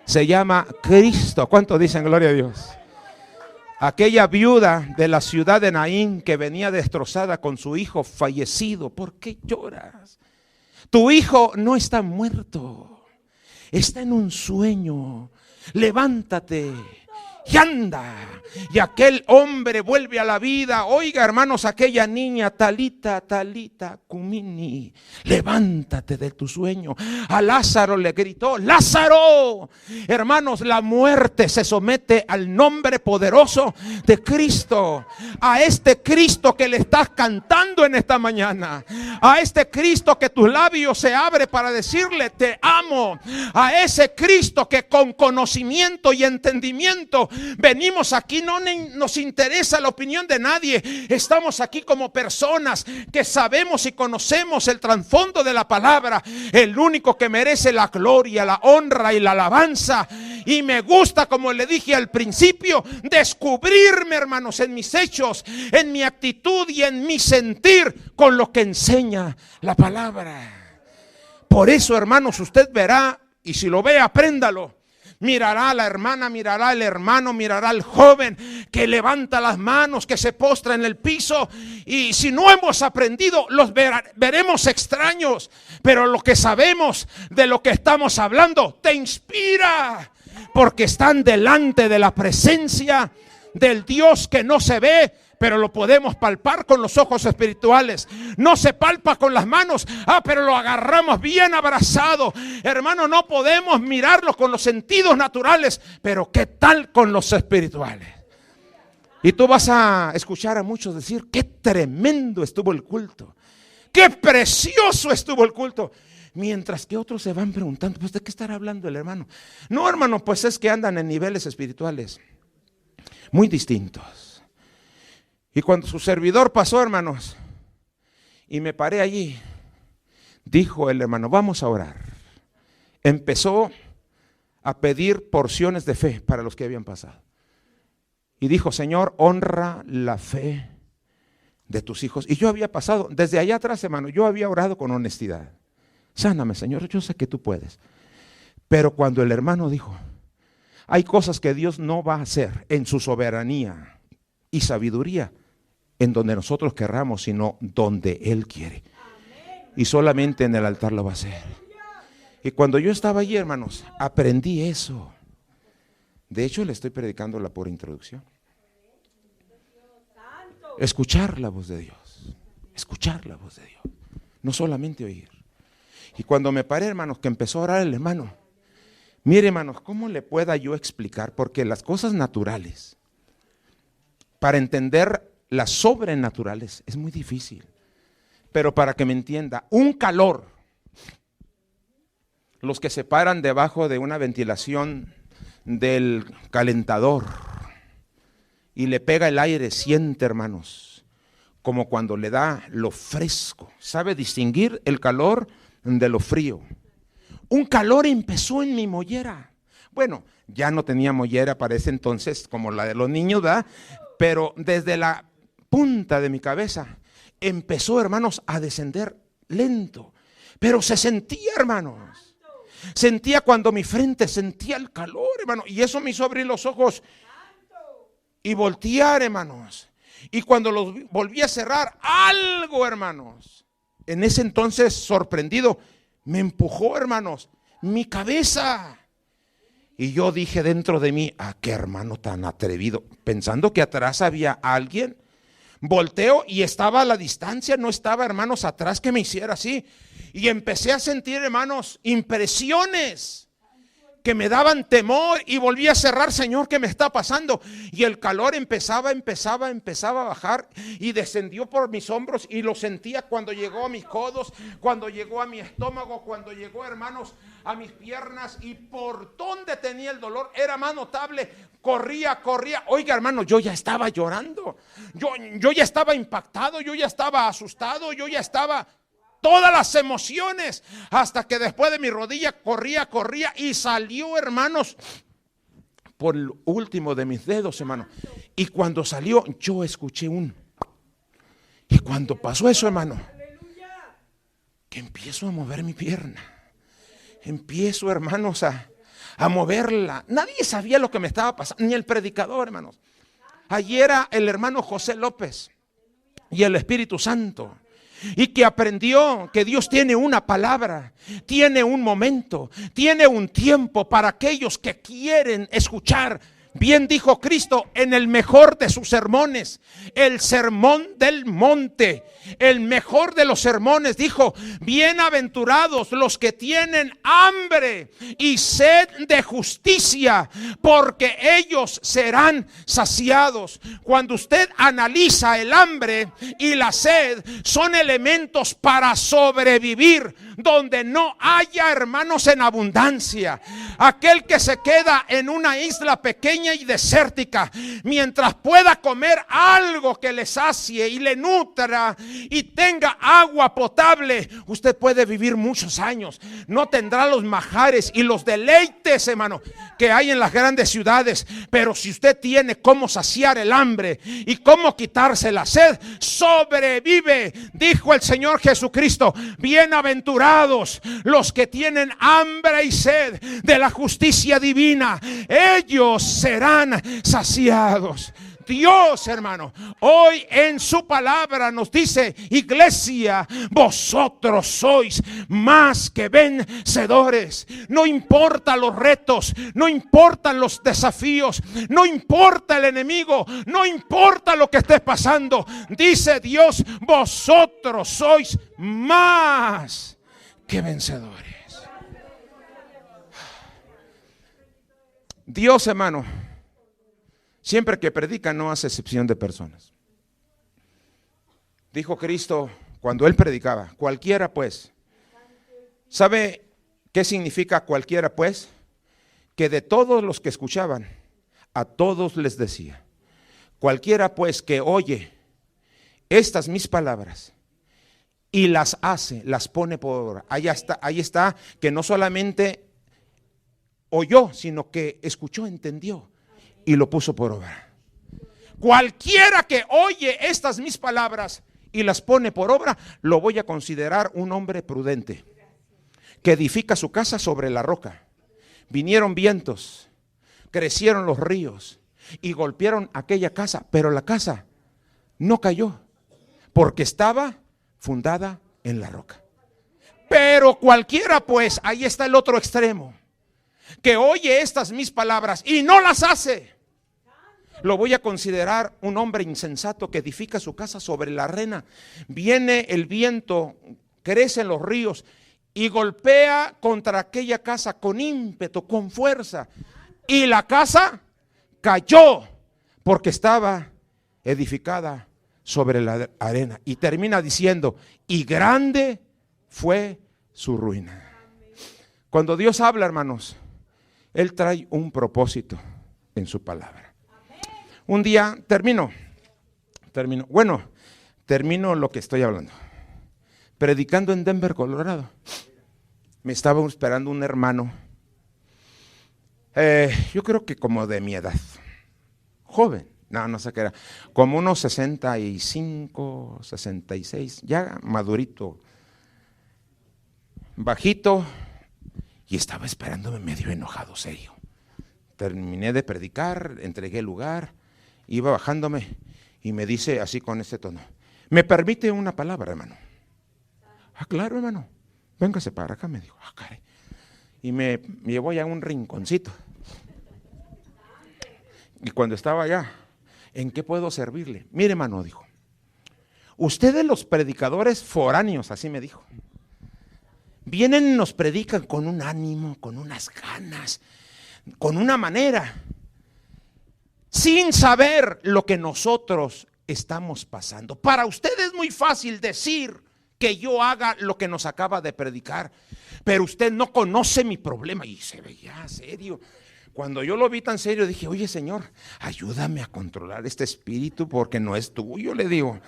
A: Se llama Cristo. ¿Cuántos dicen gloria a Dios? Aquella viuda de la ciudad de Naín que venía destrozada con su hijo fallecido. ¿Por qué lloras? Tu hijo no está muerto, está en un sueño. Levántate y anda. Y aquel hombre vuelve a la vida. Oiga, hermanos, aquella niña, Talita, Talita, Cumini, levántate de tu sueño. A Lázaro le gritó, Lázaro. Hermanos, la muerte se somete al nombre poderoso de Cristo. A este Cristo que le estás cantando en esta mañana. A este Cristo que tus labios se abren para decirle te amo. A ese Cristo que con conocimiento y entendimiento venimos aquí. No nos interesa la opinión de nadie. Estamos aquí como personas que sabemos y conocemos el trasfondo de la palabra. El único que merece la gloria, la honra y la alabanza. Y me gusta, como le dije al principio, descubrirme, hermanos, en mis hechos, en mi actitud y en mi sentir con lo que enseña la palabra. Por eso, hermanos, usted verá, y si lo ve, apréndalo. Mirará a la hermana, mirará al hermano, mirará al joven que levanta las manos, que se postra en el piso. Y si no hemos aprendido, los veremos extraños. Pero lo que sabemos de lo que estamos hablando te inspira. Porque están delante de la presencia del Dios que no se ve, pero lo podemos palpar con los ojos espirituales. No se palpa con las manos, pero lo agarramos bien abrazado. Hermano, no podemos mirarlo con los sentidos naturales, pero ¿qué tal con los espirituales? Y tú vas a escuchar a muchos decir, qué tremendo estuvo el culto, qué precioso estuvo el culto. Mientras que otros se van preguntando, pues ¿de qué estará hablando el hermano? No, hermano, pues es que andan en niveles espirituales muy distintos. Y cuando su servidor pasó, hermanos, y me paré allí, dijo el hermano, vamos a orar. Empezó a pedir porciones de fe para los que habían pasado. Y dijo, Señor, honra la fe de tus hijos. Y yo había pasado, desde allá atrás, hermano, yo había orado con honestidad. Sáname, Señor, yo sé que tú puedes. Pero cuando el hermano dijo, hay cosas que Dios no va a hacer en su soberanía y sabiduría, en donde nosotros querramos, sino donde Él quiere. Y solamente en el altar lo va a hacer. Y cuando yo estaba allí, hermanos, aprendí eso. De hecho, le estoy predicando la pura introducción. Escuchar la voz de Dios. Escuchar la voz de Dios. No solamente oír. Y cuando me paré, hermanos, que empezó a orar el hermano. Mire, hermanos, ¿cómo le pueda yo explicar? Porque las cosas naturales, para entender las sobrenaturales, es muy difícil. Pero para que me entienda, un calor, los que se paran debajo de una ventilación del calentador y le pega el aire, siente, hermanos, como cuando le da lo fresco. Sabe distinguir el calor de lo frío. Un calor empezó en mi mollera Bueno, ya no tenía mollera para ese entonces, como la de los niños, ¿verdad? Pero desde la punta de mi cabeza empezó, hermanos, a descender lento. Pero se sentía, hermanos. Sentía cuando mi frente sentía el calor, hermano. Y eso me hizo abrir los ojos y voltear, hermanos. Y cuando los volví a cerrar, algo, hermanos, en ese entonces sorprendido, me empujó, hermanos, mi cabeza. Y yo dije dentro de mí, qué hermano tan atrevido, pensando que atrás había alguien. Volteo y estaba a la distancia, no estaba, hermanos, atrás que me hiciera así. Y empecé a sentir, hermanos, impresiones que me daban temor, y volví a cerrar. Señor, ¿qué me está pasando? Y el calor empezaba a bajar, y descendió por mis hombros, y lo sentía cuando llegó a mis codos, cuando llegó a mi estómago, cuando llegó, hermanos, a mis piernas, y por donde tenía el dolor era más notable. Corría. Oiga, hermano, yo ya estaba llorando, yo ya estaba impactado, yo ya estaba asustado, yo ya estaba todas las emociones, hasta que después de mi rodilla corría y salió, hermanos, por el último de mis dedos, hermano. Y cuando salió, yo escuché y cuando pasó eso, hermano, que empiezo a mover mi pierna, empiezo, hermanos, a moverla. Nadie sabía lo que me estaba pasando, ni el predicador, hermanos. Allí era el hermano José López y el Espíritu Santo, y que aprendió que Dios tiene una palabra, tiene un momento, tiene un tiempo para aquellos que quieren escuchar. Bien dijo Cristo en el mejor de sus sermones, el sermón del monte, el mejor de los sermones, dijo: bienaventurados los que tienen hambre y sed de justicia, porque ellos serán saciados. Cuando usted analiza, el hambre y la sed son elementos para sobrevivir donde no haya, hermanos, en abundancia. Aquel que se queda en una isla pequeña y desértica, mientras pueda comer algo que le sacie y le nutra y tenga agua potable, usted puede vivir muchos años. No tendrá los majares y los deleites, hermano, que hay en las grandes ciudades, pero si usted tiene cómo saciar el hambre y cómo quitarse la sed, sobrevive. Dijo el Señor Jesucristo: bienaventurados los que tienen hambre y sed de la justicia divina, ellos serán saciados. Dios, hermano, hoy en su palabra nos dice: iglesia, vosotros sois más que vencedores. No importa los retos, no importan los desafíos, no importa el enemigo, no importa lo que estés pasando. Dice Dios: vosotros sois más que vencedores. Dios, hermano, siempre que predica no hace excepción de personas. Dijo Cristo cuando Él predicaba: cualquiera pues. ¿Sabe qué significa cualquiera pues? Que de todos los que escuchaban, a todos les decía: cualquiera pues que oye estas mis palabras y las hace, las pone por obra. Ahí está, que no solamente oyó, sino que escuchó, entendió y lo puso por obra. Cualquiera que oye estas mis palabras y las pone por obra, lo voy a considerar un hombre prudente, que edifica su casa sobre la roca. Vinieron vientos, crecieron los ríos y golpearon aquella casa, pero la casa no cayó, porque estaba fundada en la roca. Pero cualquiera pues, ahí está el otro extremo, que oye estas mis palabras y no las hace, lo voy a considerar un hombre insensato que edifica su casa sobre la arena. Viene el viento, crecen los ríos y golpea contra aquella casa con ímpetu, con fuerza, y la casa cayó porque estaba edificada sobre la arena. Y termina diciendo: y grande fue su ruina. Cuando Dios habla, hermanos, Él trae un propósito en su palabra. Un día termino lo que estoy hablando. Predicando en Denver, Colorado, me estaba esperando un hermano Yo creo que como de mi edad, joven, no sé qué era, como unos 65, 66, ya madurito, bajito, y estaba esperándome medio enojado, serio. Terminé de predicar, entregué el lugar, iba bajándome y me dice así con este tono: ¿me permite una palabra, hermano? Ah, claro, hermano, véngase para acá, me dijo. Ah, caray. Y me llevó ya a un rinconcito. Y cuando estaba allá, ¿en qué puedo servirle? Mire, hermano, dijo, ustedes los predicadores foráneos, así me dijo, vienen y nos predican con un ánimo, con unas ganas, con una manera, sin saber lo que nosotros estamos pasando. Para ustedes es muy fácil decir que yo haga lo que nos acaba de predicar, pero usted no conoce mi problema. Y se veía serio. Cuando yo lo vi tan serio, dije, oye, Señor, ayúdame a controlar este espíritu porque no es tuyo, le digo.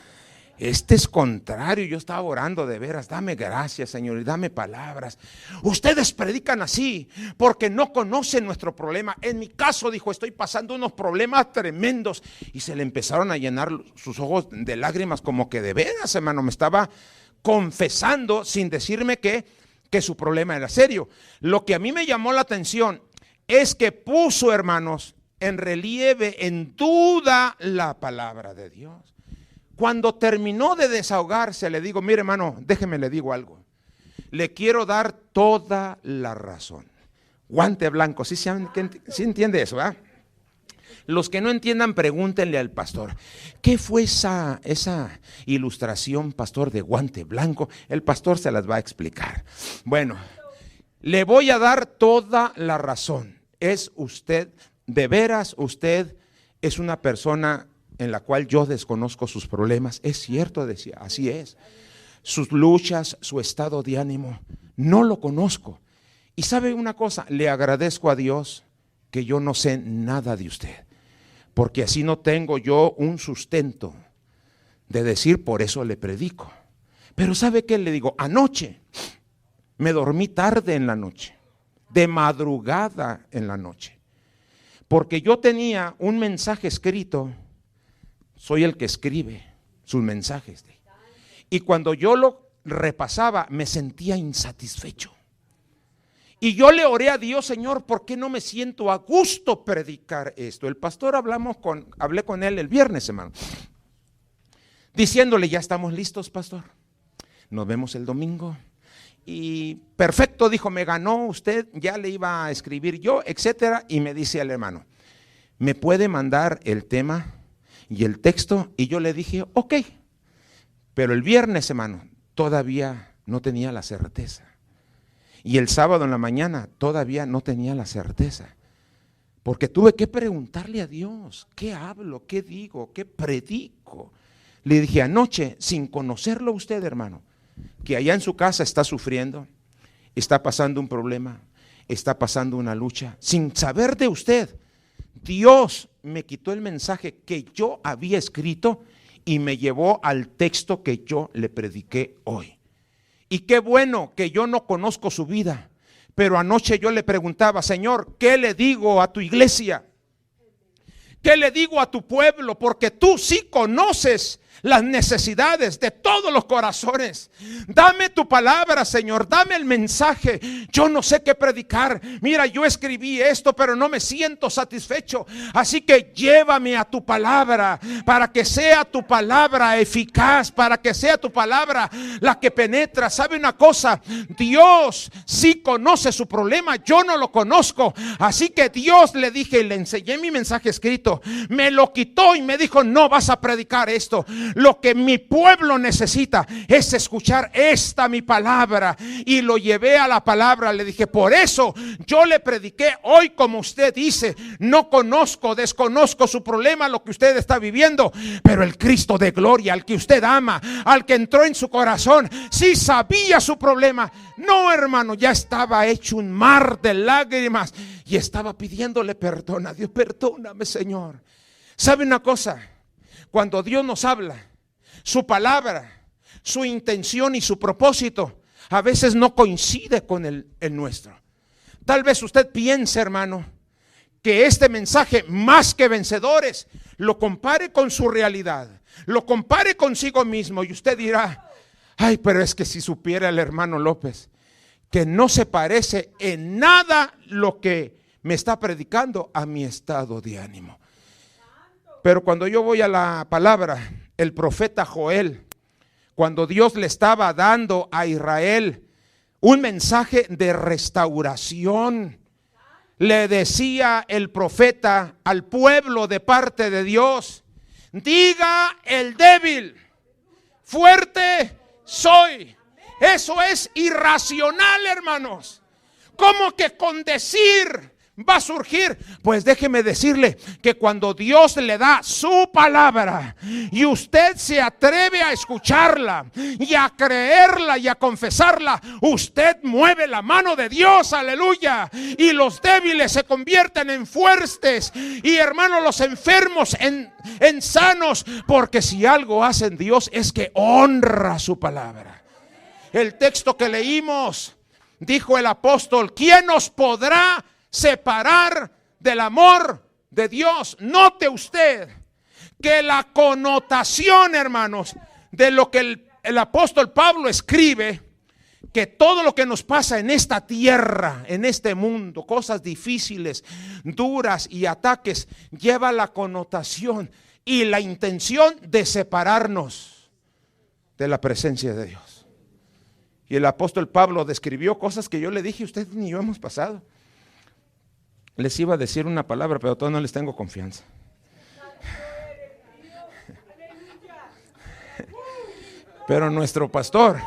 A: Este es contrario. Yo estaba orando de veras, dame gracias, Señor, y dame palabras. Ustedes predican así porque no conocen nuestro problema. En mi caso, dijo, estoy pasando unos problemas tremendos. Y se le empezaron a llenar sus ojos de lágrimas, como que de veras, hermano, me estaba confesando sin decirme que su problema era serio. Lo que a mí me llamó la atención es que puso, hermanos, en relieve, en duda, la palabra de Dios. Cuando terminó de desahogarse, le digo, mire, hermano, déjeme, le digo algo. Le quiero dar toda la razón. Guante blanco, ¿sí entiende eso, ¿verdad? Los que no entiendan, pregúntenle al pastor. ¿Qué fue esa ilustración, pastor, de guante blanco? El pastor se las va a explicar. Bueno, le voy a dar toda la razón. Es usted, de veras, usted es una persona en la cual yo desconozco sus problemas. Es cierto, decía, así es. Sus luchas, su estado de ánimo, no lo conozco. Y sabe una cosa, le agradezco a Dios que yo no sé nada de usted, porque así no tengo yo un sustento de decir, por eso le predico. Pero ¿sabe qué le digo? Anoche me dormí tarde en la noche, de madrugada en la noche, porque yo tenía un mensaje escrito. Soy el que escribe sus mensajes. Y cuando yo lo repasaba, me sentía insatisfecho. Y yo le oré a Dios, Señor, ¿por qué no me siento a gusto predicar esto? El pastor hablé con él el viernes, hermano, diciéndole, ya estamos listos, pastor. Nos vemos el domingo. Y perfecto, dijo, me ganó usted, ya le iba a escribir yo, etcétera. Y me dice el hermano, ¿me puede mandar el tema y el texto? Y yo le dije, ok. Pero el viernes, hermano, todavía no tenía la certeza. Y el sábado en la mañana todavía no tenía la certeza. Porque tuve que preguntarle a Dios, ¿qué hablo? ¿Qué digo? ¿Qué predico? Le dije anoche, sin conocerlo usted, hermano, que allá en su casa está sufriendo, está pasando un problema, está pasando una lucha, sin saber de usted. Dios me quitó el mensaje que yo había escrito y me llevó al texto que yo le prediqué hoy. Y qué bueno que yo no conozco su vida, pero anoche yo le preguntaba, Señor, ¿qué le digo a tu iglesia? ¿Qué le digo a tu pueblo? Porque tú sí conoces las necesidades de todos los corazones. Dame tu palabra, Señor, dame el mensaje. Yo no sé qué predicar. Mira, yo escribí esto, pero no me siento satisfecho. Así que llévame a tu palabra, para que sea tu palabra eficaz, para que sea tu palabra la que penetra. ¿Sabe una cosa? Dios sí conoce su problema, yo no lo conozco. Así que Dios, le dije, y le enseñé mi mensaje escrito, me lo quitó y me dijo, no vas a predicar esto. Lo que mi pueblo necesita es escuchar esta mi palabra. Y lo llevé a la palabra, le dije, por eso yo le prediqué hoy como usted dice. No conozco, desconozco su problema, lo que usted está viviendo, pero el Cristo de gloria, al que usted ama, al que entró en su corazón, sí sabía su problema. No, hermano, ya estaba hecho un mar de lágrimas y estaba pidiéndole perdón a Dios. Perdóname, Señor. ¿Sabe una cosa? Cuando Dios nos habla, su palabra, su intención y su propósito a veces no coincide con el nuestro. Tal vez usted piense, hermano, que este mensaje, más que vencedores, lo compare con su realidad, lo compare consigo mismo, y usted dirá: ay, pero es que si supiera el hermano López que no se parece en nada lo que me está predicando a mi estado de ánimo. Pero cuando yo voy a la palabra, el profeta Joel, cuando Dios le estaba dando a Israel un mensaje de restauración, le decía el profeta al pueblo de parte de Dios: diga el débil, fuerte soy. Eso es irracional, hermanos. ¿Cómo que con decir va a surgir? Pues déjeme decirle que cuando Dios le da su palabra y usted se atreve a escucharla y a creerla y a confesarla, usted mueve la mano de Dios, aleluya, y los débiles se convierten en fuertes, y hermanos, los enfermos en sanos, porque si algo hace en Dios es que honra su palabra. El texto que leímos, dijo el apóstol: ¿quién nos podrá separar del amor de Dios? Note usted que la connotación, hermanos, de lo que el apóstol Pablo escribe, que todo lo que nos pasa en esta tierra, en este mundo, cosas difíciles, duras y ataques, lleva la connotación y la intención de separarnos de la presencia de Dios. Y el apóstol Pablo describió cosas que yo le dije: ustedes ni yo hemos pasado. Les iba a decir una palabra, pero todavía no les tengo confianza. Pero nuestro pastor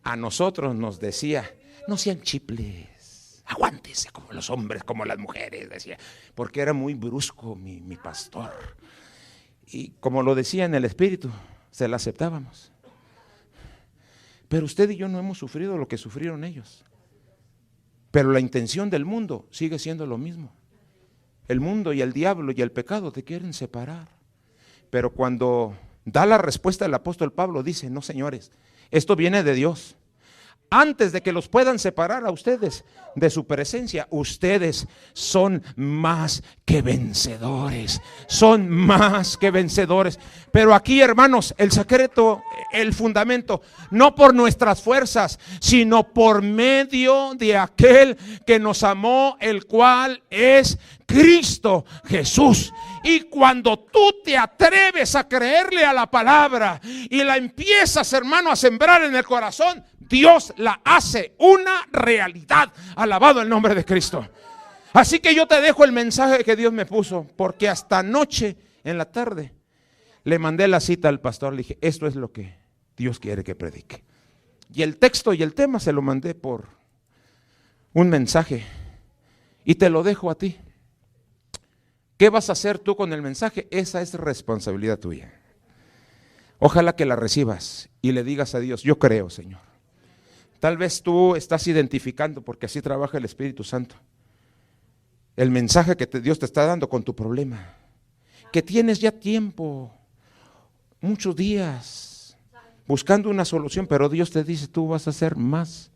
A: a nosotros nos decía: no sean chiples, aguántese como los hombres, como las mujeres, decía, porque era muy brusco mi pastor. Y como lo decía en el espíritu, se la aceptábamos. Pero usted y yo no hemos sufrido lo que sufrieron ellos. Pero la intención del mundo sigue siendo lo mismo. El mundo y el diablo y el pecado te quieren separar. Pero cuando da la respuesta el apóstol Pablo, dice: no, señores, esto viene de Dios. Antes de que los puedan separar a ustedes de su presencia, ustedes son más que vencedores. Son más que vencedores. Pero aquí, hermanos, el secreto, el fundamento, no por nuestras fuerzas, sino por medio de aquel que nos amó, el cual es Cristo Jesús. Y cuando tú te atreves a creerle a la palabra y la empiezas, hermano, a sembrar en el corazón, Dios la hace una realidad. Alabado el nombre de Cristo. Así que yo te dejo el mensaje que Dios me puso, porque hasta anoche en la tarde le mandé la cita al pastor. Le dije: esto es lo que Dios quiere que predique. Y el texto y el tema se lo mandé por un mensaje, y te lo dejo a ti. ¿Qué vas a hacer tú con el mensaje? Esa es responsabilidad tuya. Ojalá que la recibas y le digas a Dios: yo creo, Señor. Tal vez tú estás identificando, porque así trabaja el Espíritu Santo, el mensaje que Dios te está dando con tu problema, que tienes ya tiempo, muchos días, buscando una solución, pero Dios te dice: tú vas a hacer más.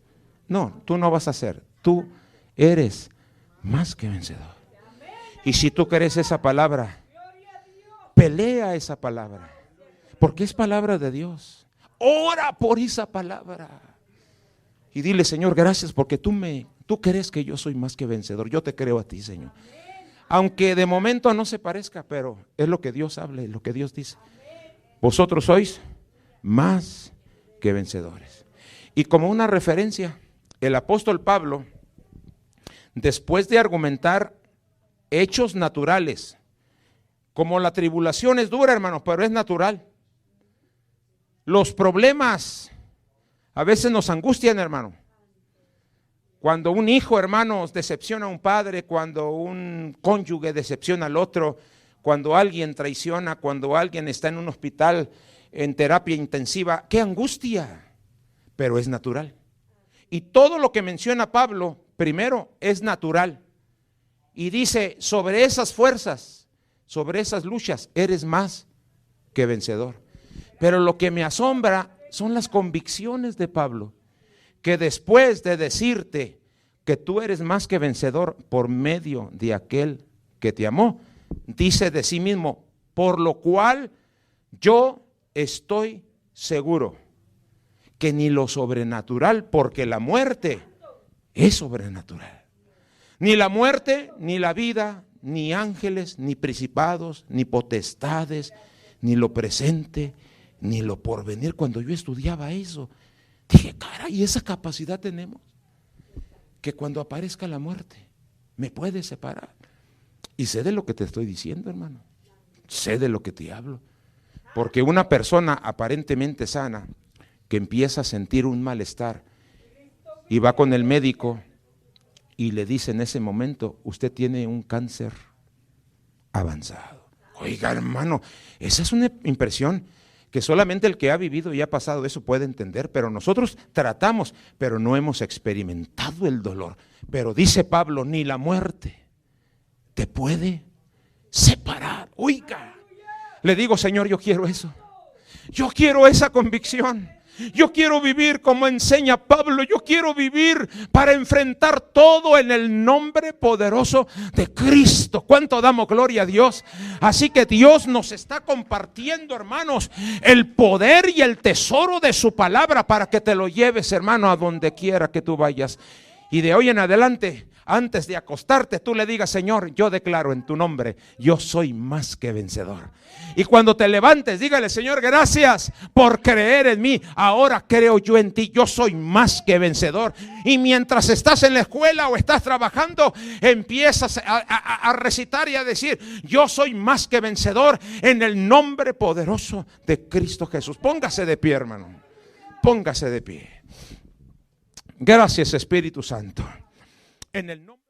A: No, tú no vas a hacer, tú eres más que vencedor. Y si tú crees esa palabra, pelea esa palabra, porque es palabra de Dios. Ora por esa palabra y dile: Señor, gracias, porque tú crees que yo soy más que vencedor. Yo te creo a ti, Señor. Aunque de momento no se parezca, pero es lo que Dios habla y lo que Dios dice. Vosotros sois más que vencedores. Y como una referencia, el apóstol Pablo, después de argumentar hechos naturales, como la tribulación es dura, hermano, pero es natural. Los problemas a veces nos angustian, hermano. Cuando un hijo, hermanos, decepciona a un padre, cuando un cónyuge decepciona al otro, cuando alguien traiciona, cuando alguien está en un hospital en terapia intensiva, ¡qué angustia! Pero es natural. Y todo lo que menciona Pablo, primero, es natural. Y dice: sobre esas fuerzas, sobre esas luchas, eres más que vencedor. Pero lo que me asombra son las convicciones de Pablo, que después de decirte que tú eres más que vencedor por medio de aquel que te amó, dice de sí mismo, por lo cual yo estoy seguro que ni lo sobrenatural, porque la muerte es sobrenatural, ni la muerte, ni la vida, ni ángeles, ni principados, ni potestades, ni lo presente, ni lo porvenir. Cuando yo estudiaba eso, dije, caray, esa capacidad tenemos, que cuando aparezca la muerte, me puede separar. Y sé de lo que te estoy diciendo, hermano, sé de lo que te hablo, porque una persona aparentemente sana, que empieza a sentir un malestar, y va con el médico, y le dice en ese momento, usted tiene un cáncer avanzado. Oiga, hermano, esa es una impresión que solamente el que ha vivido y ha pasado eso puede entender, pero nosotros tratamos, pero no hemos experimentado el dolor. Pero dice Pablo, ni la muerte te puede separar. Oiga, le digo, Señor, yo quiero eso. Yo quiero esa convicción. Yo quiero vivir como enseña Pablo. Yo quiero vivir para enfrentar todo en el nombre poderoso de Cristo. ¿Cuánto damos gloria a Dios? Así que Dios nos está compartiendo, hermanos, el poder y el tesoro de su palabra para que te lo lleves, hermano, a donde quiera que tú vayas. Y de hoy en adelante, antes de acostarte, tú le digas, Señor, yo declaro en tu nombre, yo soy más que vencedor. Y cuando te levantes, dígale, Señor, gracias por creer en mí. Ahora creo yo en ti, yo soy más que vencedor. Y mientras estás en la escuela o estás trabajando, empiezas a recitar y a decir, yo soy más que vencedor en el nombre poderoso de Cristo Jesús. Póngase de pie, hermano. Póngase de pie. Gracias, Espíritu Santo. En el nombre